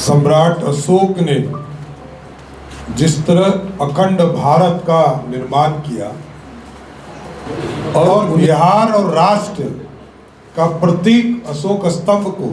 सम्राट अशोक ने जिस तरह अखंड भारत का निर्माण किया और बिहार और राष्ट्र का प्रतीक अशोक स्तंभ को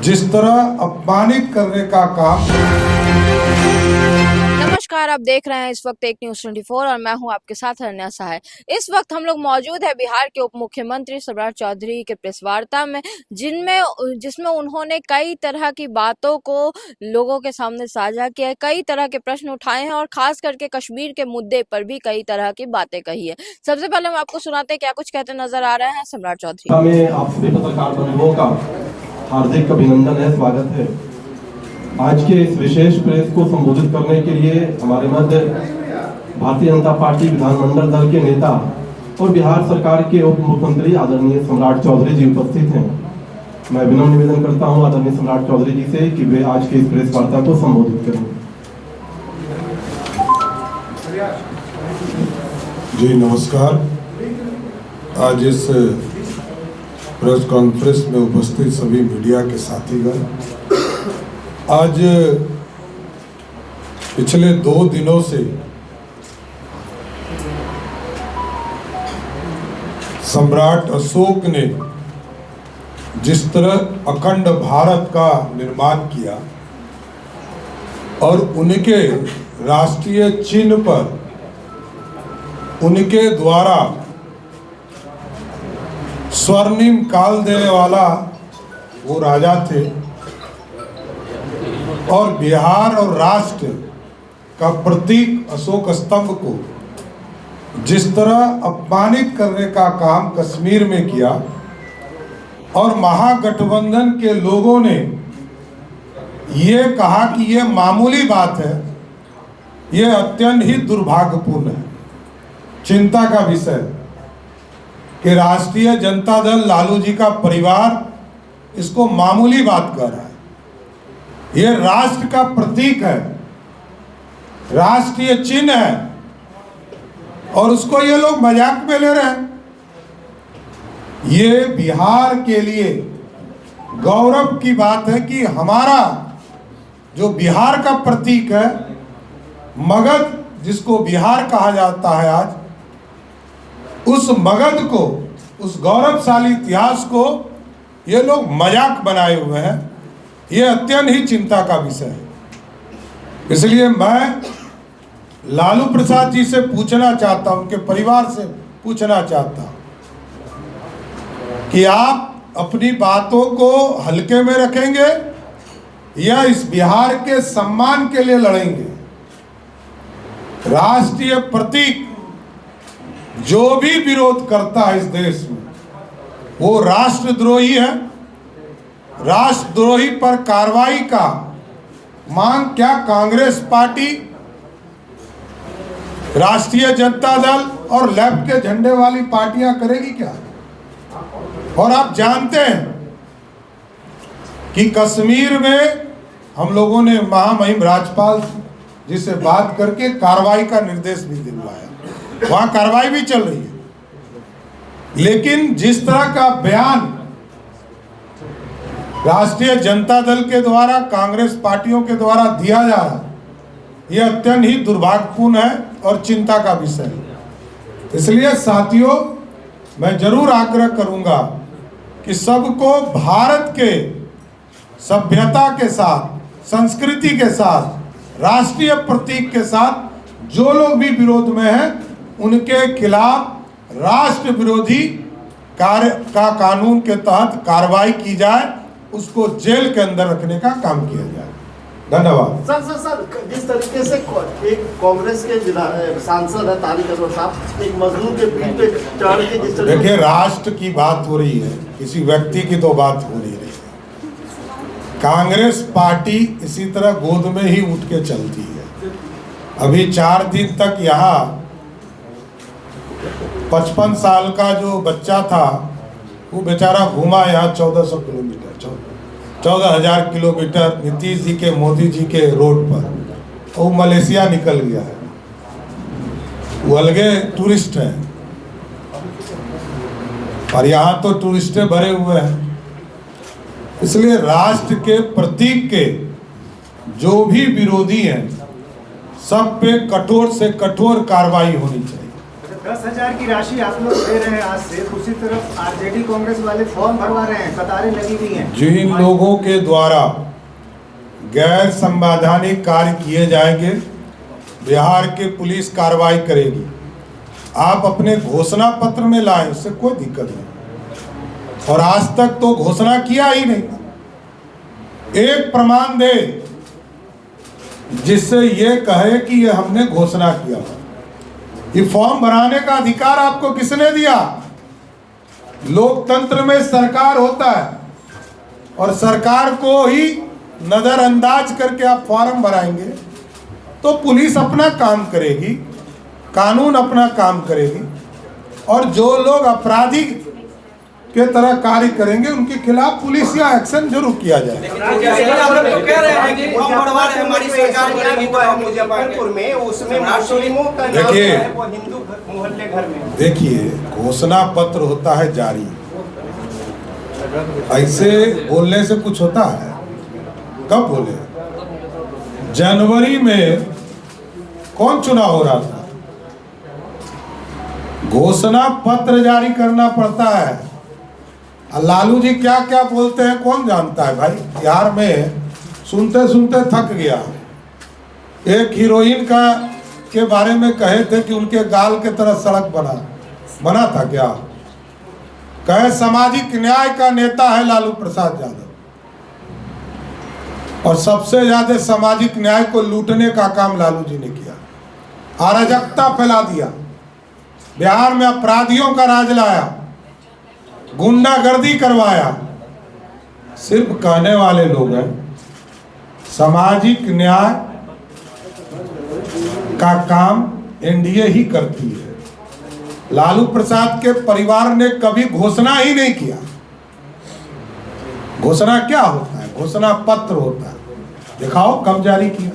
जिस तरह अपमानित करने का काम। नमस्कार, आप देख रहे हैं इस वक्त एक न्यूज़ 24 और मैं हूं आपके साथ अनन्या सहाय। इस वक्त हम लोग मौजूद है बिहार के उप मुख्यमंत्री सम्राट चौधरी के प्रेस वार्ता में, जिसमें उन्होंने कई तरह की बातों को लोगों के सामने साझा किया है, कई तरह के प्रश्न उठाए हैं और खास करके कश्मीर के मुद्दे पर भी कई तरह की बातें कही है। सबसे पहले हम आपको सुनाते हैं क्या कुछ कहते नजर आ रहे हैं सम्राट चौधरी। आप सभी पत्रकार बंधुओं का हार्दिक अभिनंदन है, स्वागत है। आज के इस विशेष प्रेस को संबोधित करने के लिए हमारे मध्य भारतीय जनता पार्टी विधानमंडल दल के नेता और बिहार सरकार के उप मुख्यमंत्री आदरणीय सम्राट चौधरी जी उपस्थित हैं। मैं विनम्र निवेदन करता हूं आदरणीय सम्राट चौधरी जी से कि वे आज के इस प्रेस वार्ता को संबोधित करें। जी नमस्कार। आज इस प्रेस कॉन्फ्रेंस में उपस्थित सभी मीडिया के साथीगण, आज पिछले 2 दिनों से सम्राट अशोक ने जिस तरह अखंड भारत का निर्माण किया और उनके राष्ट्रीय चिन्ह पर उनके द्वारा स्वर्णिम काल देने वाला वो राजा थे और बिहार और राष्ट्र का प्रतीक अशोक स्तंभ को जिस तरह अपमानित करने का काम कश्मीर में किया और महागठबंधन के लोगों ने ये कहा कि ये मामूली बात है, ये अत्यंत ही दुर्भाग्यपूर्ण है, चिंता का विषय कि राष्ट्रीय जनता दल लालू जी का परिवार इसको मामूली बात कर रहा है। ये राष्ट्र का प्रतीक है, राष्ट्रीय चिन्ह है और उसको ये लोग मजाक में ले रहे हैं। ये बिहार के लिए गौरव की बात है कि हमारा जो बिहार का प्रतीक है, मगध जिसको बिहार कहा जाता है आज, उस मगध को, उस गौरवशाली इतिहास को ये लोग मजाक बनाए हुए हैं। ये अत्यंत ही चिंता का विषय है। इसलिए मैं लालू प्रसाद जी से पूछना चाहता हूं, उनके परिवार से पूछना चाहता हूं कि आप अपनी बातों को हल्के में रखेंगे या इस बिहार के सम्मान के लिए लड़ेंगे। राष्ट्रीय प्रतीक जो भी विरोध करता है इस देश में वो राष्ट्रद्रोही है। राष्ट्रद्रोही पर कार्रवाई का मांग क्या कांग्रेस पार्टी, राष्ट्रीय जनता दल और लेफ्ट के झंडे वाली पार्टियां करेगी क्या? और आप जानते हैं कि कश्मीर में हम लोगों ने महामहिम राज्यपाल जी से बात करके कार्रवाई का निर्देश भी दिलवाया, वहां कार्रवाई भी चल रही है। लेकिन जिस तरह का बयान राष्ट्रीय जनता दल के द्वारा, कांग्रेस पार्टियों के द्वारा दिया जा रहा, यह अत्यंत ही दुर्भाग्यपूर्ण है और चिंता का विषय है। इसलिए साथियों, मैं जरूर आग्रह करूंगा कि सबको भारत के सभ्यता के साथ, संस्कृति के साथ, राष्ट्रीय प्रतीक के साथ जो लोग भी विरोध में हैं उनके खिलाफ राष्ट्र विरोधी कार्य का कानून के तहत कार्रवाई की जाए, उसको जेल के अंदर रखने का काम किया जाए। धन्यवाद। सर, जिस तरीके से एक कांग्रेस के सांसद है तारिक अनवर साहब एक मजदूर के पीठ पे चढ़ के जिस तरह, देखिए राष्ट्र की बात हो रही है, किसी व्यक्ति की तो बात हो नहीं रही है। कांग्रेस पार्टी इसी तरह गोद में ही उठ के चलती है। अभी 4 दिन तक यहाँ 55 साल का जो बच्चा था वो बेचारा घूमा यहाँ 1400 किलोमीटर, 14,000 किलोमीटर नीतीश जी के, मोदी जी के रोड पर, वो मलेशिया निकल गया है। वो अलगे टूरिस्ट है और यहाँ तो टूरिस्टें भरे हुए हैं। इसलिए राष्ट्र के प्रतीक के जो भी विरोधी हैं सब पे कठोर से कठोर कार्रवाई होनी चाहिए। 10,000 की राशि आप लोग दे रहे हैं आज से, दूसरी तरफ आरजेडी कांग्रेस वाले फॉर्म भरवा रहे हैं, कतारें लगी हुई हैं। जिन लोगों के द्वारा गैर संवैधानिक कार्य किए जाएंगे बिहार की पुलिस कार्रवाई करेगी। आप अपने घोषणा पत्र में लाएं, उससे कोई दिक्कत नहीं, और आज तक तो घोषणा किया ही नहीं। एक प्रमाण दे जिससे ये कहे कि ये हमने घोषणा किया। ये फॉर्म भराने का अधिकार आपको किसने दिया? लोकतंत्र में सरकार होता है और सरकार को ही नजरअंदाज करके आप फॉर्म भराएंगे तो पुलिस अपना काम करेगी, कानून अपना काम करेगी, और जो लोग अपराधी के तरह कार्य करेंगे उनके खिलाफ पुलिस या एक्शन जरूर किया जाए। देखिए घोषणा पत्र होता है जारी, ऐसे बोलने से कुछ होता है? कब बोले? जनवरी में कौन चुनाव हो रहा था? घोषणा पत्र जारी करना पड़ता है। लालू जी क्या क्या बोलते हैं कौन जानता है भाई। बिहार में सुनते सुनते थक गया। एक हीरोइन का के बारे में कहे थे कि उनके गाल के तरह सड़क बना था क्या? कहे सामाजिक न्याय का नेता है लालू प्रसाद यादव, और सबसे ज्यादा सामाजिक न्याय को लूटने का काम लालू जी ने किया। अराजकता फैला दिया, बिहार में अपराधियों का राज लाया, गुंडागर्दी करवाया। सिर्फ कहने वाले लोग हैं। सामाजिक न्याय का काम एनडीए ही करती है। लालू प्रसाद के परिवार ने कभी घोषणा ही नहीं किया। घोषणा क्या होता है? घोषणा पत्र होता है। दिखाओ कब जारी किया,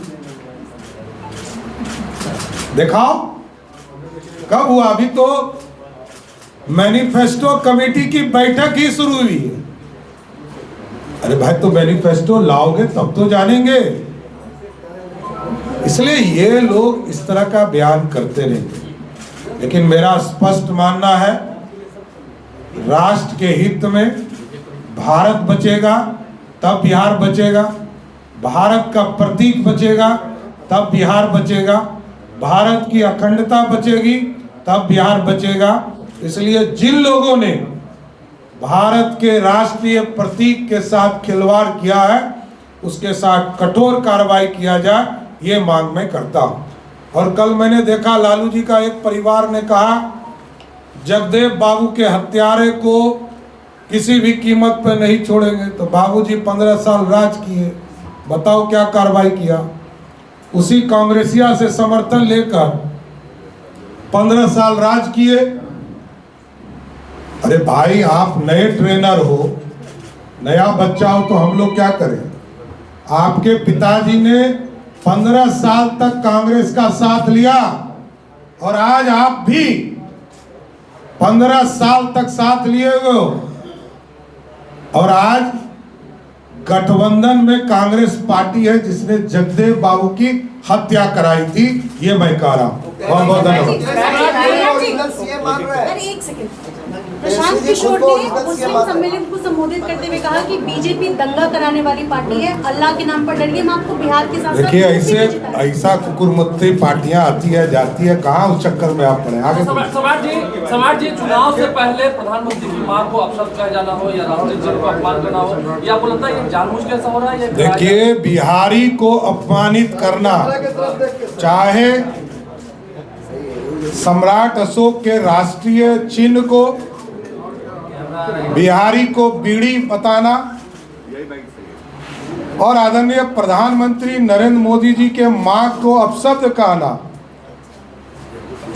दिखाओ कब हुआ। अभी तो मैनिफेस्टो कमेटी की बैठक ही शुरू हुई है। अरे भाई तो मैनिफेस्टो लाओगे तब तो जानेंगे। इसलिए ये लोग इस तरह का बयान करते रहेंगे, लेकिन मेरा स्पष्ट मानना है राष्ट्र के हित में भारत बचेगा तब बिहार बचेगा, भारत का प्रतीक बचेगा तब बिहार बचेगा, भारत की अखंडता बचेगी तब बिहार बचेगा। इसलिए जिन लोगों ने भारत के राष्ट्रीय प्रतीक के साथ खिलवाड़ किया है उसके साथ कठोर कार्रवाई किया जाए, ये मांग मैं करता हूं। और कल मैंने देखा लालू जी का एक परिवार ने कहा जगदेव बाबू के हत्यारे को किसी भी कीमत पर नहीं छोड़ेंगे। तो बाबूजी 15 साल राज किए, बताओ क्या कार्रवाई किया। उसी कांग्रेसिया से समर्थन लेकर 15 साल राज किए। अरे भाई आप नए ट्रेनर हो, नया बच्चा हो तो हम लोग क्या करें? आपके पिताजी ने 15 साल तक कांग्रेस का साथ लिया और आज आप भी 15 साल तक साथ लिए हुए हो, और आज गठबंधन में कांग्रेस पार्टी है जिसने जगदेव बाबू की हत्या कराई थी। ये मैं कह रहा हूँ। बहुत बहुत धन्यवाद। एक सेकंड, प्रशांत किशोर ने मुस्लिम सम्मेलन को संबोधित करते हुए कहा कि बीजेपी दंगा कराने वाली पार्टी है, अल्लाह के नाम पर लड़िए। हम आपको बिहार के साथ देखिए ऐसा कुकुरमुत्ती पार्टियां आती है जाती है, कहाँ उस चक्कर में आप पड़े। आगे समाज जी चुनाव से पहले प्रधानमंत्री की मां को अपशब्द कहा जाना हो या राष्ट्रीय ध्वज को अपमान करना हो, या आपको लगता है ये जानबूझ के ऐसा हो रहा है? देखिए बिहारी को अपमानित करना, चाहे सम्राट अशोक के राष्ट्रीय चिन्ह को, बिहारी को बीड़ी बताना, और आदरणीय प्रधानमंत्री नरेंद्र मोदी जी के मां को अपशब्द कहना,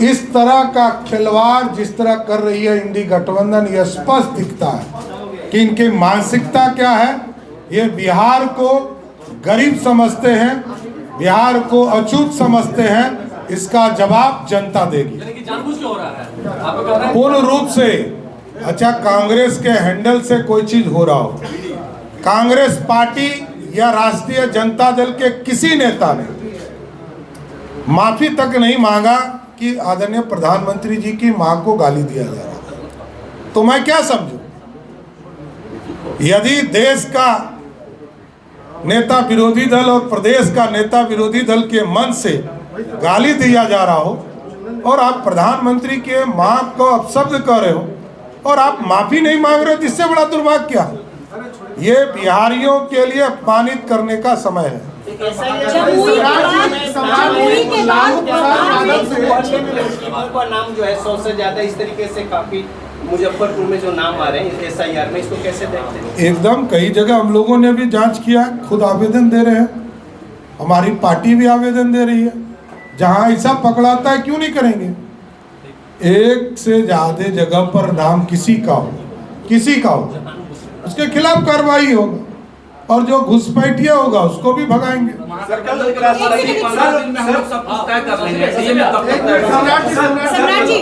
इस तरह का खिलवाड़ जिस तरह कर रही है इंडी गठबंधन, यह स्पष्ट दिखता है कि इनकी मानसिकता क्या है। ये बिहार को गरीब समझते हैं, बिहार को अछूत समझते हैं। इसका जवाब जनता देगी। यानी कि जानबूझ के हो रहा है, आप कह रहे हैं? पूर्ण रूप से। अच्छा कांग्रेस के हैंडल से कोई चीज हो रहा हो, कांग्रेस पार्टी या राष्ट्रीय जनता दल के किसी नेता ने माफी तक नहीं मांगा कि आदरणीय प्रधानमंत्री जी की मां को गाली दिया जा रहा है। तो मैं क्या समझूं? यदि देश का नेता विरोधी दल और प्रदेश का नेता विरोधी दल के मन से गाली दिया जा रहा हो और आप प्रधानमंत्री के मां को अपशब्द कर रहे हो और आप माफी नहीं मांग रहे हो, इससे बड़ा दुर्भाग्य क्या है? ये बिहारियों के लिए अपमानित करने का समय है। का नाम जो है 100 से ज्यादा इस तरीके से काफी मुजफ्फरपुर में जो नाम आ रहे हैं SIR में, इसको कैसे देखते हैं? एकदम कई जगह हम लोगों ने भी जांच किया, खुद आवेदन दे रहे हैं, हमारी पार्टी भी आवेदन दे रही है। जहां ऐसा पकड़ाता है क्यों नहीं करेंगे? एक से ज्यादा जगह पर नाम किसी का हो उसके खिलाफ कार्रवाई होगा और जो घुसपैठिया होगा उसको भी भगाएंगे।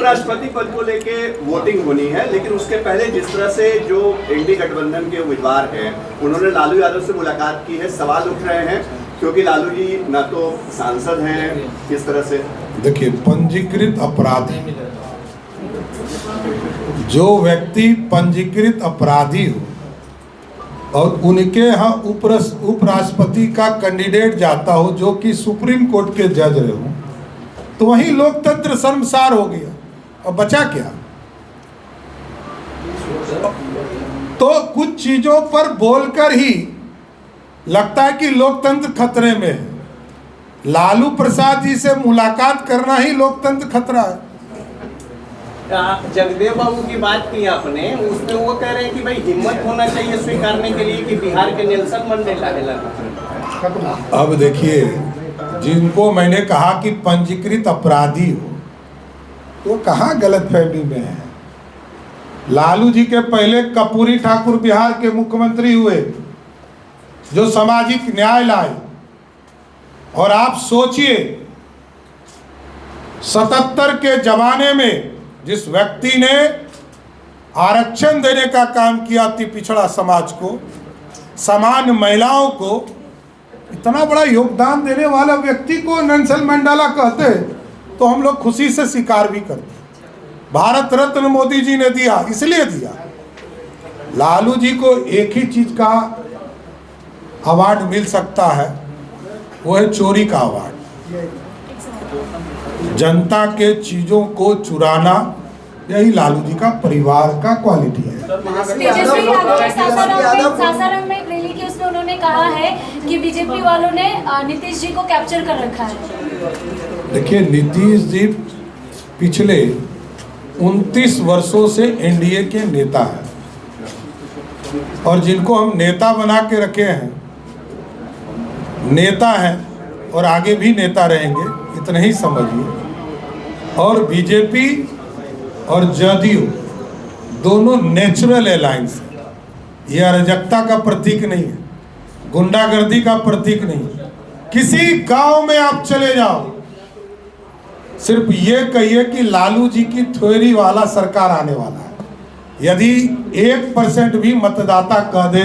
राष्ट्रपति पद को लेके वोटिंग होनी है, लेकिन उसके पहले जिस तरह से जो इंडी गठबंधन के उम्मीदवार हैं उन्होंने लालू यादव से मुलाकात की है, सवाल उठ रहे हैं क्योंकि लालू जी ना तो सांसद हैं, किस तरह से? देखिए, पंजीकृत अपराधी, जो व्यक्ति पंजीकृत अपराधी हो और उनके यहाँ उपराष्ट्रपति का कैंडिडेट जाता हो जो कि सुप्रीम कोर्ट के जज रहे हो, तो वही लोकतंत्र शर्मसार हो गया और बचा क्या? तो कुछ चीजों पर बोलकर ही लगता है कि लोकतंत्र खतरे में है। लालू प्रसाद जी से मुलाकात करना ही लोकतंत्र खतरा है। जगदेव बाबू की बात की आपने, उसमें वो कह रहे हैं कि भाई हिम्मत होना चाहिए स्वीकारने के लिए कि बिहार के नेल्सन मंडेला है। अब देखिए, जिनको मैंने कहा कि पंजीकृत अपराधी हो, तो कहाँ गलतफहमी में है। लालू जी के पहले कर्पूरी ठाकुर बिहार के मुख्यमंत्री हुए जो सामाजिक न्याय लाए, और आप सोचिए 77 के जमाने में जिस व्यक्ति ने आरक्षण देने का काम किया अति पिछड़ा समाज को, सामान्य महिलाओं को, इतना बड़ा योगदान देने वाला व्यक्ति को नेल्सन मंडेला कहते तो हम लोग खुशी से स्वीकार भी करते। भारत रत्न मोदी जी ने दिया, इसलिए दिया। लालू जी को एक ही चीज का अवार्ड मिल सकता है, वो है चोरी का अवार्ड। जनता के चीजों को चुराना, यही लालू जी का परिवार का क्वालिटी है। तेजस्वी यादव सासाराम में एक रैली की, उसमें उन्होंने कहा है कि बीजेपी वालों ने नीतीश जी को कैप्चर कर रखा है। देखिए, नीतीश जी पिछले 29 वर्षों से एनडीए के नेता हैं और जिनको हम नेता बना के रखे हैं, नेता हैं और आगे भी नेता रहेंगे, इतना ही समझिए। और बीजेपी और जदयू दोनों नेचुरल अलायंस है। ये अराजकता का प्रतीक नहीं है, गुंडागर्दी का प्रतीक नहीं। किसी गांव में आप चले जाओ, सिर्फ ये कहिए कि लालू जी की थ्योरी वाला सरकार आने वाला है। यदि 1% भी मतदाता कह दे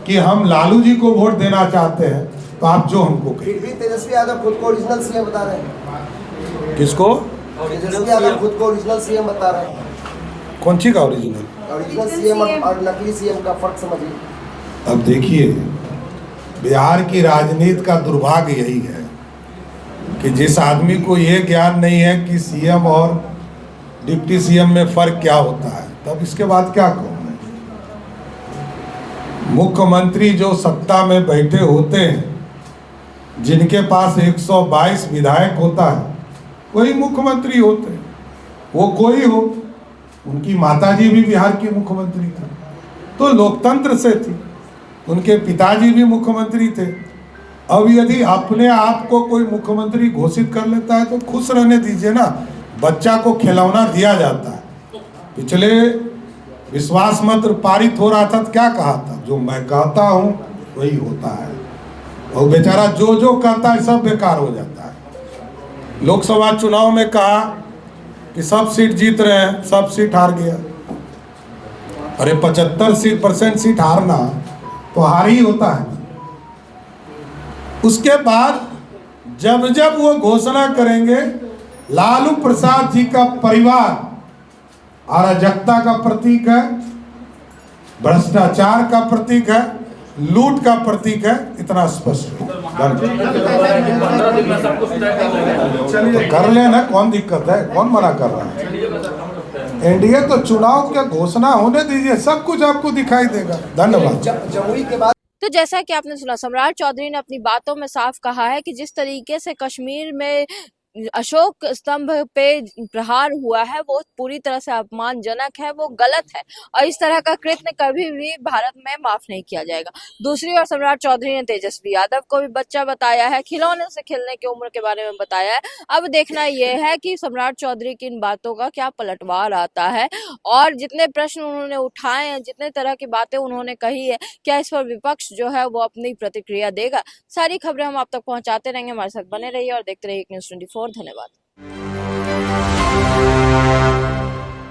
कि हम लालू जी को वोट देना चाहते हैं, तो आप जो हमको कहिए। फिर भी तेजस्वी यादव खुद को ओरिजिनल सीएम बता रहे हैं। किसको? तेजस्वी यादव खुद को ओरिजिनल सीएम बता रहे हैं। कौन सी का ओरिजिनल? ओरिजिनल सीएम और नकली सीएम का फर्क समझिए। अब देखिए, बिहार की राजनीति का दुर्भाग्य यही है कि जिस आदमी को ये ज्ञान नहीं है कि सीएम और डिप्टी सीएम में फर्क क्या होता है, तब इसके बाद क्या कहूँ मैं। मुख्यमंत्री जो सत्ता में बैठे होते हैं, जिनके पास 122 विधायक होता है, वही मुख्यमंत्री होते हैं। वो कोई हो, उनकी माताजी भी बिहार की मुख्यमंत्री थी, तो लोकतंत्र से थी। उनके पिताजी भी मुख्यमंत्री थे। अब यदि अपने आप को कोई मुख्यमंत्री घोषित कर लेता है तो खुश रहने दीजिए ना। बच्चा को खिलौना दिया जाता है। पिछले विश्वास मत पारित हो रहा था तो क्या कहा था? जो मैं कहता हूँ वही होता है। और बेचारा जो जो कहता है सब बेकार हो जाता है। लोकसभा चुनाव में कहा कि सब सीट जीत रहे हैं, सब सीट हार गया। अरे 75% सीट हारना तो हार ही होता है। उसके बाद जब जब वो घोषणा करेंगे लालू प्रसाद जी का परिवार अराजकता का प्रतीक है, भ्रष्टाचार का प्रतीक है, लूट का प्रतीक है, इतना स्पष्ट है। तो कर लेना, कौन दिक्कत है, कौन मना कर रहा है। एनडीए तो चुनाव के घोषणा होने दीजिए, सब कुछ आपको दिखाई देगा। धन्यवाद। जमुई के बाद तो जैसा कि आपने सुना, सम्राट चौधरी ने अपनी बातों में साफ कहा है कि जिस तरीके से कश्मीर में अशोक स्तंभ पे प्रहार हुआ है वो पूरी तरह से अपमानजनक है, वो गलत है और इस तरह का कृत्य कभी भी भारत में माफ नहीं किया जाएगा। दूसरी ओर सम्राट चौधरी ने तेजस्वी यादव को भी बच्चा बताया है, खिलौने से खेलने की उम्र के बारे में बताया है। अब देखना यह है कि सम्राट चौधरी की इन बातों का क्या पलटवार आता है और जितने प्रश्न उन्होंने उठाए हैं, जितने तरह की बातें उन्होंने कही है, क्या इस पर विपक्ष जो है वो अपनी प्रतिक्रिया देगा। सारी खबरें हम आप तक पहुंचाते रहेंगे, हमारे साथ बने रहिए और देखते रहिए न्यूज़ 24। धन्यवाद।